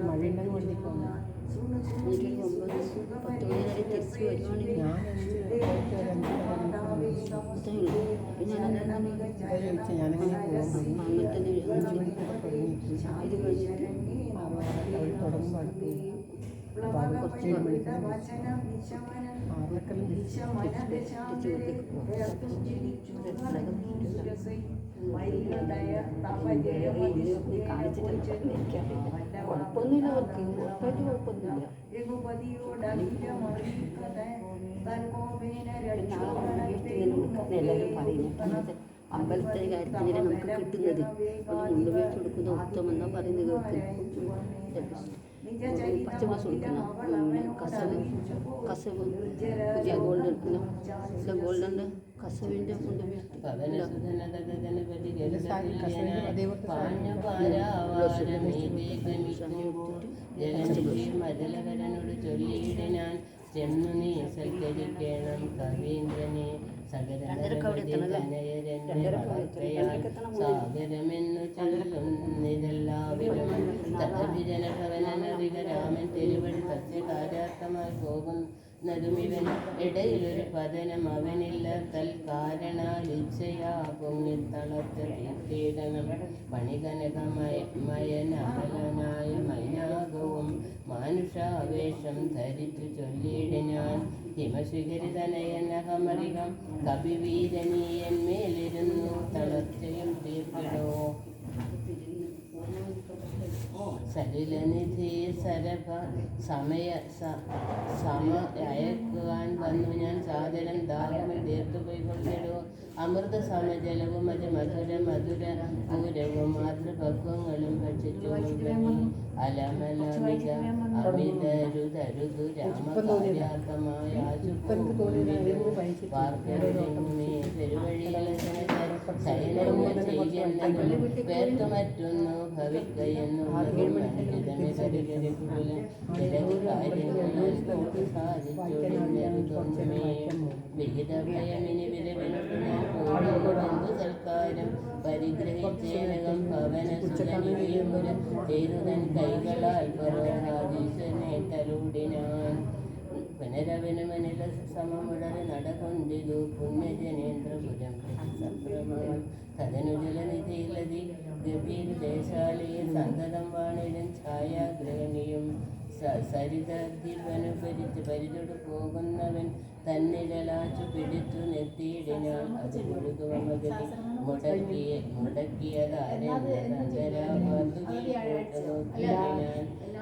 Speaker 1: മഴയുണ്ടെങ്കിൽ വണ്ടിക്ക് പോകുന്നു.
Speaker 3: 10 മണി വരെ തിരിച്ചു വരുവാണെങ്കിൽ
Speaker 1: ഞാനങ്ങനെ
Speaker 3: ഇത് കഴിഞ്ഞിട്ട്
Speaker 1: തുടങ്ങുമ്പോൾ കുറച്ച്
Speaker 3: കുഴപ്പമൊന്നുമില്ല അവർക്ക് ഉറപ്പായിട്ട് കുഴപ്പമൊന്നുമില്ല. എല്ലാവരും പറയുന്നത് അമ്പലത്തിൻ്റെ കാര്യത്തിൽ നമുക്ക് കിട്ടുന്നത് മുണ്ട് മേടിച്ച് കൊടുക്കുന്ന ഉത്തമെന്നാണ് പറയുന്നത് കേൾക്കുന്നത്. പച്ചമാസം കൊടുക്കുന്ന കസവ് പുതിയ ഗോൾഡുണ്ട് കസവിൻ്റെ മുണ്ട്
Speaker 4: മജലകരനോട് ചൊല്ലിയിടെ ഞാൻ ചെന്നു നീ സൽക്കരിക്കണം കവീന്ദ്രനെ സാഗരമെന്നു ചൊല്ലുന്നിതെല്ലാവരും തഥവിജനഭവനറിക രാമൻ തിരുവടി സസ്യകാര്യാർത്ഥമായി പോകുന്നതുമിവൻ ഇടയിലൊരു പതനം അവനില്ല തൽക്കാരണാലിച്ഛയാ പൊങ്ങിത്തളർത്ത തീർത്തിയിടണം പണികനകമയനായ മൈനാകവും മാനുഷാവേഷം ധരിച്ചു ചൊല്ലിയിട ഞാൻ ഹിമശിഖരിതനയനഹമറികം കവിവീരനീയന്മേലിരുന്നു തളർച്ചയും തീർത്തിടോ സലിലനിധി സരഭ സമയക്കുവാൻ വന്നു ഞാൻ സാദരം ദാഹമിൽ തീർത്തുപോയിക്കൊണ്ടിടോ അമൃത സമജലവും മധുര പൂരവും മാതൃപക്വങ്ങളും ഭക്ഷിച്ചു അലമലമിക അമിതരുതരുതു രാമകാര്യാർത്ഥമായ പാർക്കറിങ്ങുമേ പെരുവഴികളെ ശയനങ്ങൾ ചെയ്യുന്നതും പേർത്തു മറ്റൊന്നു ഭവിക്കയെന്നുള്ളതും കരുകരകുലം നിരവധി കാര്യങ്ങൾ സാധിച്ചൊടുന്നരുതൊന്നുമേ വിഹിതഭയമിനി വിരവിനു ഞാൻ പോകുന്നതെന്തു സൽക്കാരം പരിഗ്രഹിച്ചേനകം പവന സുരനിവയുമുരം ചെയ്തു തൻ കൈകളാൽ പരോഹാദീശനെ തലൂടിനാൻ പുനരവനുമനില സമമുടരെ നടകൊണ്ടിതു പുണ്യജനേന്ദ്രപുരം സപ്രമം തദനുജലനിധിയിലതി ഗഭീര ദേശാലിയെ സന്തതം വാണിടും ഛായാഗ്രഹണിയും സരിതദ്വീപനുപരിച്ച് പരിചൊടു പോകുന്നവൻ തന്നിഴലാച്ചു പിടിച്ചു നെത്തിയിടിനാൻ അത് മുഴുകുവമതിൽ മുടക്കിയതാരേന്ദ്രനന്ദരാപാതുകിയാൻ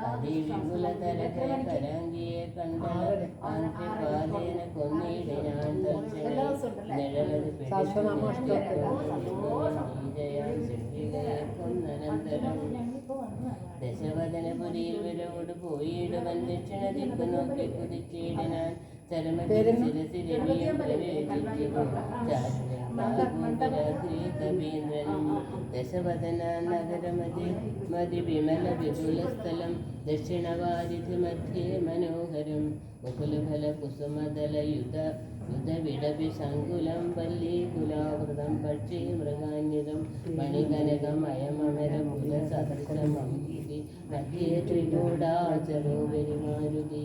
Speaker 4: അതിവിപുലതരകര കരാങ്കിയെ കണ്ടല ആന്തിപാതേന കൊന്നിടിനാൻ നിഴലത് കൊന്നനന്തരം ദശവദനപുരിയിൽ വിരവോട് പോയിടുവൻ ദക്ഷിണ ദിക്കു നോക്കി കുതിച്ചിടിനാൻ കവീന്ദ്രനും ദശവദന നഗരമതി മതി വിമല വിപുല സ്ഥലം ദക്ഷിണവാരിധി മധ്യേ മനോഹരം മുകുലഫല കുസുമദലയുധ യുധവിടപി സങ്കുലം പല്ലീകുലാവൃതം പക്ഷി മൃഗാന്യതം മണികനകമയമരകുല സദൃശമംഗി മധ്യേ ത്രികൂടാചരോപരി മാരുതി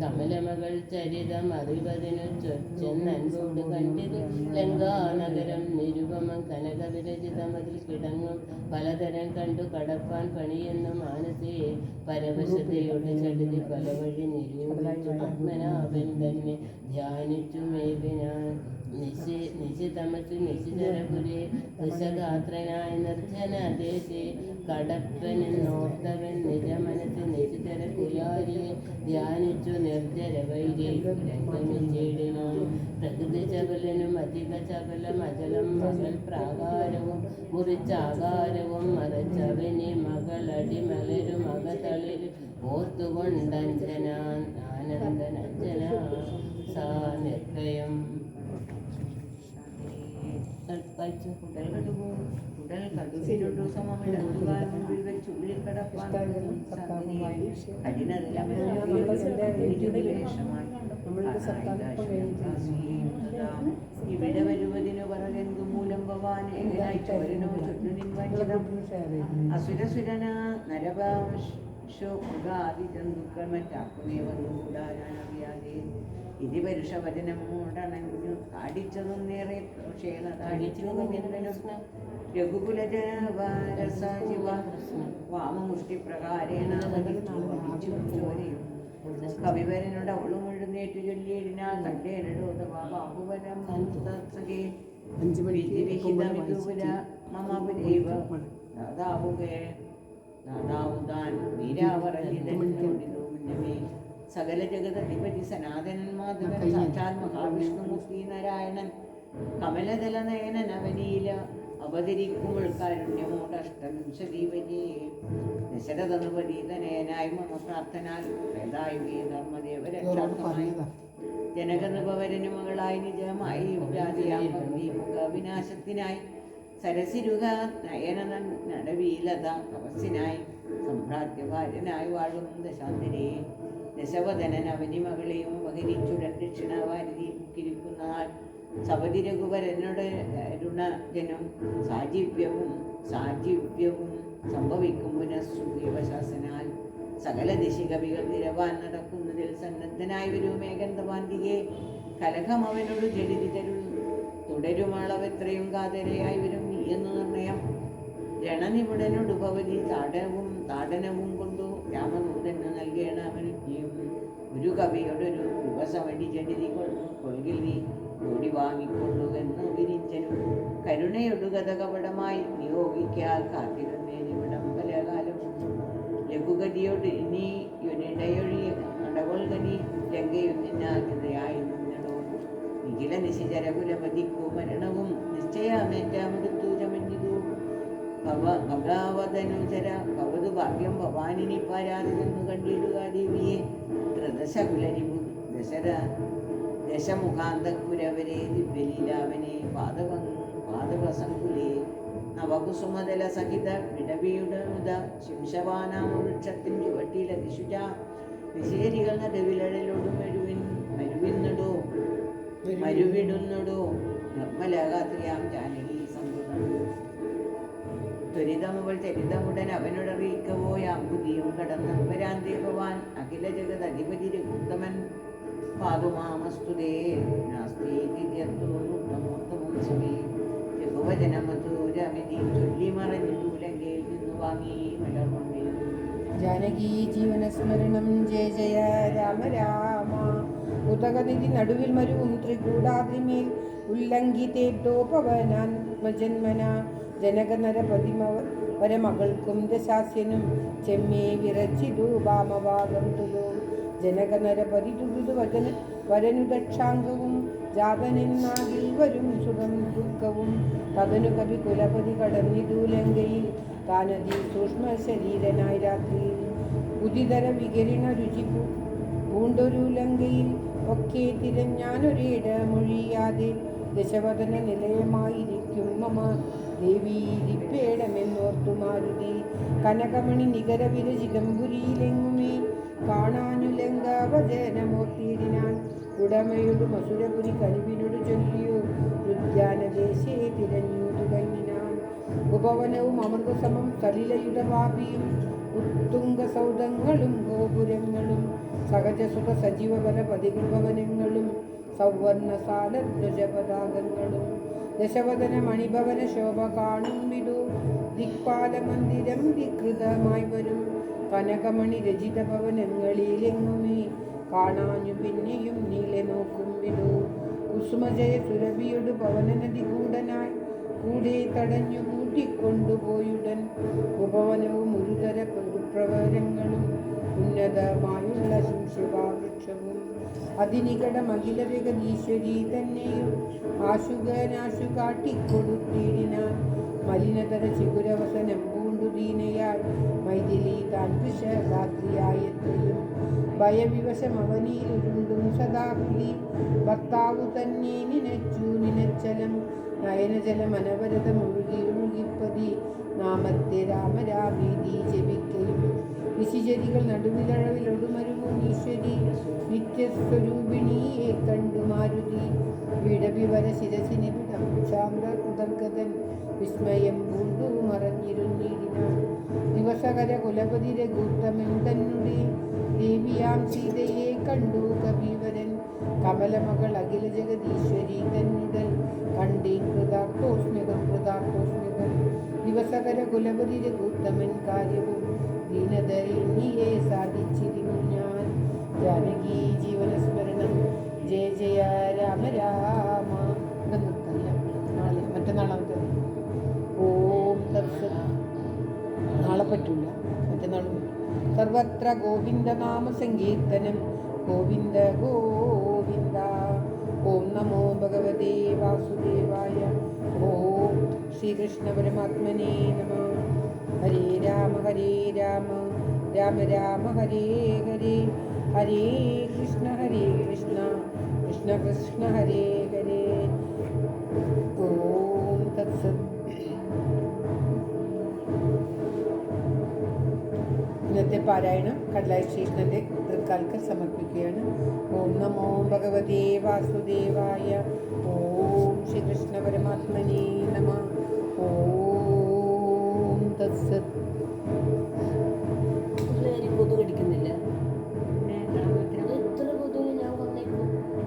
Speaker 4: കമലമകൾ ചരിതം അറിവതിനു ചൊച്ചെന്നൻപോട് കണ്ടിതു ലങ്കാനഗരം നിരുപമം കനകവിരചിതമതിൽ കിടങ്ങും പലതരം കണ്ടു കടപ്പാൻ പണിയെന്നു മാനസേ പരവശതയുടെ ചടുതി പല വഴി നിരൂപിച്ചു പത്മനാഭൻ തന്നെ ധ്യാനിച്ചു മേപിനാൻ നിശിതമച്ചു നിശിചരപുരേ ദശഗാത്രനായ നിർജ്ജന ദേശേ കടപ്പനെന്നോർത്തവൻ നിജമനസ് നിശിതര കുലാരിയെ ധ്യാനിച്ചു നിർജ്ജര വൈരംഗമിച്ചേടിനാൻ പ്രകൃതി ചപലനും അധിക ചപലം അചലം മകൾ പ്രാകാരവും മുറിച്ചാകാരവും മറച്ചവനി മകളടിമലരും അകതളിരും ഓർത്തുകൊണ്ടഞ്ജനാൻ ആനന്ദനഞ്ജന സാ നിർഭയം
Speaker 2: ഉടൽ കടുകിരുടു സമമിടക്കുവാൻ മുമ്പിൽ വെച്ച് ഉള്ളിൽ കടപ്പാൻ ഇവിടെ വരുവതിനു പറകെന്തു മൂലം ഭവാൻ എങ്ങനായി ചോരനോ ചുറ്റുനിൻ വഞ്ചനം അസുരസുരന നരഭാഷുഗാദിചന്തുക്രമറ്റാക്കുമേ വന്നു കൂടാനറിയാതെ ഇതി പരുഷവചനം മൂടണഞ്ഞു കാടിച്ചതും നേരെ രഘുകുലജനവാരസജീവ വാമമുഷ്ടിപ്രകാരേണ ചോരയും കവിവരനോട് അവളും എഴുന്നേറ്റു ചൊല്ലിയിടിനാൽ കണ്ടേനോട് ബാബുവരം മമപുരൈവ ദാതാവുകേ ദാതാവുതാൻ വീരാവറജിതേ സകല ജഗതധിപതി സനാതനൻ മാധവൻ സാക്ഷാൽ മഹാവിഷ്ണുമൂർത്തി നാരായണൻ കമലദല നയനൻ അവനീല അവതരിക്കുമ്പോൾ കാരുണ്യമോട് അഷ്ടവിംശതീവനേ ദശരഥ നൃപതീതനയനായി മമ പ്രാർത്ഥനാൽ വേദായുഗേ ധർമ്മദേവരക്ഷാർത്ഥമായി ജനകനൃപവരനു മകളായി നിജമായി വിനാശത്തിനായി സരസിരുക നയന നടവീലത തപസ്സിനായി സമ്രാജ്യഭാര്യനായി വാഴും ദശാന്തരേ ദശവദനൻ അവനി മകളെയും ഉപകരിച്ചുടൻ ദക്ഷിണവാരിധി കിരിക്കുന്നതാൽ സപതി രഘുവരനോട് അരുണജനം സാജീവ്യവും സംഭവിക്കും പുനഃസുഖീവശാസനാൽ സകല ദിശികവികൾ നിരവാൻ നടക്കുന്നതിൽ സന്നദ്ധനായി വരും മേഘന്തവാന്തികെ കലഹം അവനോട് ജഡിതി തുടരുമളവെത്രയും കാതരയായി വരും നീ എന്ന് നിർണയം രണനിപുടനോട് ഭവതി താടനവും കൊണ്ടു രാമദൂതന് നൽകേണ അവനുജ്ഞയും ഒരു കവിയോടൊരു ദിവസമടി ജഡിതി കൊള്ളിൽ നീ ഓടി വാങ്ങിക്കൊള്ളുവെന്ന് വിരിച്ചനും കരുണയൊടുകഥ കപടമായി നിയോഗിക്കാൽ കാത്തിരുന്നേനിവിടം പലകാലം ലഘുഗതിയോട് ഇനി യൊനിടയൊഴിയ നടകൊൾകനി ലങ്കയൊന്നിനായി നിന്നടോ നിഖില നിശിചരകുലപതിക്കു മരണവും നിശ്ചയമേറ്റാമെടുത്തു ചമഞ്ഞിതു ഭഗവതനുചര ഭവതു ഭാഗ്യം ഭവാനിനി പാരാതെന്നു കണ്ടിടുക ദേവിയെ ത്രദശകുലരിപു ദശമുഖാന്തകുരവരെ ദിവ്യലീലാവനെ പാദവസങ്കുലേ നവകുസുമതല സഹിത വിടവിയുടനുത ശിംശവാനാമ വൃക്ഷത്തിൻ ചുവട്ടിലതിശുച നിശേരികൾ നടുവിലഴലോടും മരുവിടുന്നടോ നിർമ്മലകാത്രിയാം ജാനകി സംഭൃതം ത്വരിതമുകൾ ചരിതമുടൻ അവനോടറിയിക്കവോയാം ബുദ്ധിയും കടന്നമ്പരാന്തേ ഭവാൻ അഖില ജഗത് അധിപതി രഘുത്തമൻ പാതുമാമസ്തുതേ നാസ്തീതിമോത്തമം സുമേ രഘുവചനമധുരമിതി ചൊല്ലി മറഞ്ഞുലങ്കയിൽ നിന്നു വാങ്ങി മലർകൊണ്ടേ
Speaker 1: ജാനകി ജീവനസ്മരണം ജയ ജയ രാമ രാമ ഉദകനിധി നടുവിൽ മരുവും ത്രികൂടാദ്രിമേൽ ഉല്ലംഘിതേട്ടോപവനാത്മജന്മന ജനകനരപതിമവരമകൾക്കും ദശാസ്യനും ചെമ്മേ വിറച്ചിതു വാമവാദം തുലോ ജനകനരപരിതുതു വരനു ദക്ഷാംഗവും ജാതനെന്നാകിൽ വരും സുഖം ദുഃഖവും തതനു കവി കുലപതി കടന്നിതു ലങ്കയിൽ താനതി സൂക്ഷ്മ ശരീരനായി രാത്രിയിൽ ഉദിതര വികരണ രുചി പൂണ്ടൊരു ലങ്കയിൽ ഒക്കെ തിരഞ്ഞാനൊരിട മൊഴിയാതെ ദശവദന നിലയമായിരിക്കും മമ ദേവീരിപ്പേടമെന്നോർത്തു മാരുതി കനകമണി നികര വിരചിതംപുരിയിലെങ്ങുമേ കാണാനു ലങ്കാവചനമോർത്തിയിടിനാൻ ഉടമയൊരു മസുരപുരി കനിവിനോട് ചൊല്ലിയോ ഉദ്യാനദേശേ തിരഞ്ഞു തുടങ്ങിനാൻ ഉപവനവും അമൃതസമം സലിലയുധവാപിയും ഉത്തുംഗ സൗധങ്ങളും ഗോപുരങ്ങളും സഹജസുഖ സജീവബല പതികൃഭവനങ്ങളും സൗവർണസാലധ്വജപതാകങ്ങളും ദശവദന മണിഭവന ശോഭ കാണും വിടു ദിക്പാല മന്ദിരം വികൃതമായി വരും കനകമണി രചിത ഭവനങ്ങളിലെങ്ങുമേ കാണാഞ്ഞു പിന്നെയും നീളെ നോക്കും വിടു കുസുമജയ സുരഭിയൊടു പവനനദി കൂടനായി കൂടെ തടഞ്ഞു കൂട്ടിക്കൊണ്ടുപോയുടൻ ഉപവനവും ഒരുതര പ്രവരങ്ങളും ഉന്നതമായുള്ള ശിംശിവാവൃക്ഷവും അതിനികട മഹിളരകീശ്വരി തന്നെയും ആശുകനാശു കാട്ടിക്കൊടുത്തിടിനാൻ മലിനതര ചിഗുരവസനം പൂണ്ടു ദീനയാൽ മൈഥിലി താൻ കൃഷരാത്രിയായെത്രയും ഭയവിവശം അവനിയിലുരുണ്ടും സദാഹുലി ഭർത്താവു തന്നെ നിനച്ചലം നയനജലം അനവരതം ഒഴുകിപ്പതി നാമത്തെ രാമരാമീതി ജപിക്കയും വിശിചരികൾ നടുവിലഴവിലൊടുമരുവും ഈശ്വരി നിത്യസ്വരൂപിണിയെ കണ്ടു മാരുതി വിടവിവര ശിരസിനി വിടം ശാന്തർഗതൻ വിസ്മയം പൂണ്ടു മറഞ്ഞിരുന്നിടിനാൻ ദിവസകര കുലപതി രഘുത്തമൻ തന്നെ ദേവിയാം സീതയെ കണ്ടു കവിവരൻ കമലമകൾ അഖില ജഗദീശ്വരി തന്നുടൽ കണ്ടീൻ കൃതാർത്ഥോസ്മികം ദിവസകര കുലപതി രഘുത്തമൻ കാര്യവും ദീനദരിണിയെ സാധിച്ചിരുന്നു ഞാൻ ജാനകി ജീവനസ്മരണം ജയ ജയ രാമ രാമ. ഇവിടെ നിർത്തല്ല, നാളെ മറ്റന്നാളാമത്തെ ഓം തത്സത്. നാളെ പറ്റൂല, മറ്റന്നാളും. സർവത്ര ഗോവിന്ദനാമ സങ്കീർത്തനം ഗോവിന്ദ ഗോവിന്ദ. ഓം നമോ ഭഗവതേ വാസുദേവായ. ഓം ശ്രീകൃഷ്ണ പരമാത്മനേ നമഃ. ഹരേ രാമ രാമ രാമ ഹരേ ഹരേ, ഹരേ കൃഷ്ണ കൃഷ്ണ കൃഷ്ണ ഹരേ ഹരേ. ഓം തത്സത്. ഇന്നത്തെ പാരായണം കടലായി ശ്രീകൃഷ്ണന്റെ തൃക്കാൽക്കൽ സമർപ്പിക്കുകയാണ്. ഓം നമോ ഭഗവതേ വാസുദേവായ. ഓം